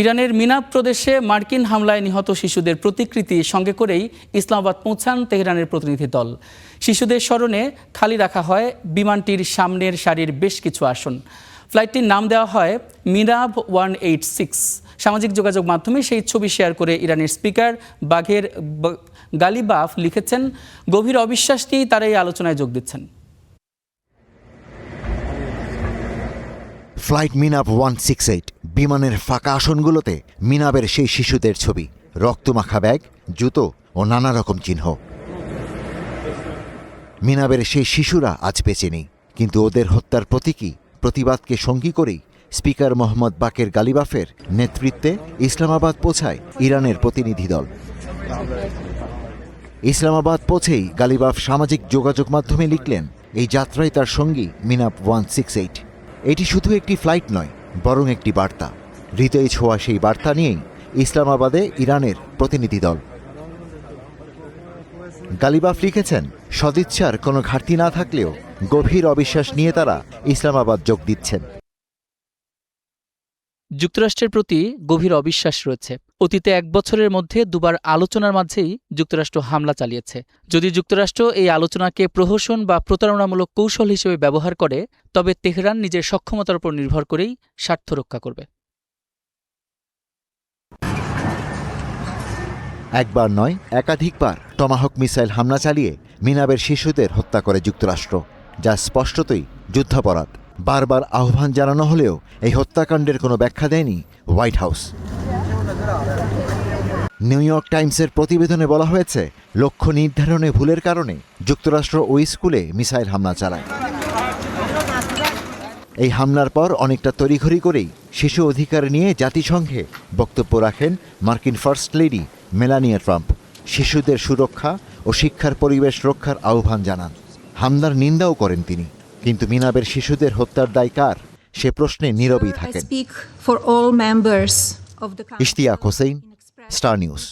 ইরানের মিনাব প্রদেশে মার্কিন হামলায় নিহত শিশুদের প্রতিকৃতি সঙ্গে করেই ইসলামাবাদ পৌঁছান তেহরানের প্রতিনিধি দল। শিশুদের স্মরণে খালি রাখা হয় বিমানটির সামনের সারির বেশ কিছু আসন। ফ্লাইটটির নাম দেওয়া হয় মিনাব 186। সামাজিক যোগাযোগ মাধ্যমে সেই ছবি শেয়ার করে ইরানের স্পিকার বাঘের গালিবাফ লিখেছেন, গভীর অবিশ্বাস নিয়েই তারা এই আলোচনায় যোগ দিচ্ছেন। ফ্লাইট মিনাব 168 বিমানের ফাঁকা আসনগুলোতে মিনাবের সেই শিশুদের ছবি, রক্তমাখা ব্যাগ, জুতো ও নানা রকম চিহ্ন। মিনাবের সেই শিশুরা আজ বেঁচে নেই, কিন্তু ওদের হত্যার প্রতীকী প্রতিবাদকে সঙ্গী করেই স্পিকার মোহাম্মদ বাকের গালিবাফের নেতৃত্বে ইসলামাবাদ পৌঁছায় ইরানের প্রতিনিধি দল। ইসলামাবাদ পৌঁছেই গালিবাফ সামাজিক যোগাযোগ মাধ্যমে লিখলেন, এই যাত্রায় তার সঙ্গী মিনাব 168। এটি শুধু একটি ফ্লাইট নয়, বরং একটি বার্তা। হৃদয়ে ছোঁয়া সেই বার্তা নিয়েই ইসলামাবাদে ইরানের প্রতিনিধি দল। গালিবাফ লিখেছেন, সদিচ্ছার কোনো ঘাটতি না থাকলেও গভীর অবিশ্বাস নিয়ে তারা ইসলামাবাদ যোগ দিচ্ছেন। যুক্তরাষ্ট্রের প্রতি গভীর অবিশ্বাস রয়েছে। অতীতে 1 বছরের মধ্যে দুবার আলোচনার মাঝেই যুক্তরাষ্ট্র হামলা চালিয়েছে। যদি যুক্তরাষ্ট্র এই আলোচনাকে প্রহসন বা প্রতারণামূলক কৌশল হিসেবে ব্যবহার করে, তবে তেহরান নিজের সক্ষমতার উপর নির্ভর করেই স্বার্থ রক্ষা করবে। একবার নয়, একাধিকবার টমাহক মিসাইল হামলা চালিয়ে মিনাবের শিশুদের হত্যা করে যুক্তরাষ্ট্র, যা স্পষ্টতই যুদ্ধাপরাধ। বারবার আহ্বান জানানো হলেও এই হত্যাকাণ্ডের কোনো ব্যাখ্যা দেয়নি হোয়াইট হাউস। নিউ ইয়র্ক টাইমসের প্রতিবেদনে বলা হয়েছে, লক্ষ্য নির্ধারণে ভুলের কারণে যুক্তরাষ্ট্র ওই স্কুলে মিসাইল হামলা চালায়। এই হামলার পর অনেকটা তড়িঘড়ি করেই শিশু অধিকার নিয়ে জাতিসংঘে বক্তব্য রাখেন মার্কিন ফার্স্ট লেডি মেলানিয়া ট্রাম্প। শিশুদের সুরক্ষা ও শিক্ষার পরিবেশ রক্ষার আহ্বান জানান। হামলার নিন্দাও করেন তিনি, কিন্তু মিনাবের শিশুদের হত্যার দায় কার সে প্রশ্নে নীরবই থাকেন। I speak for all members of the Ishtiaq Hossain, star news.